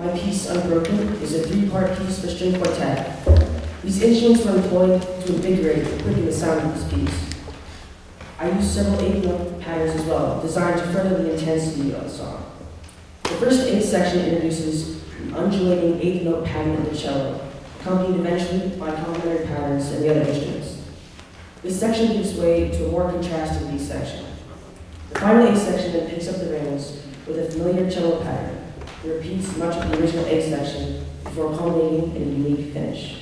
My piece, Unbroken, is a three-part piece for string quartet. These instruments were employed to invigorate and quicken the sound of this piece. I used several eighth-note patterns as well, designed to further the intensity of the song. The first eighth section introduces an undulating eighth-note pattern of the cello, accompanied eventually by complementary patterns in the other instruments. This section gives way to a more contrasting B section. The final eighth section then picks up the reins with a familiar cello pattern. It repeats much of the original eighth section before culminating in a unique finish.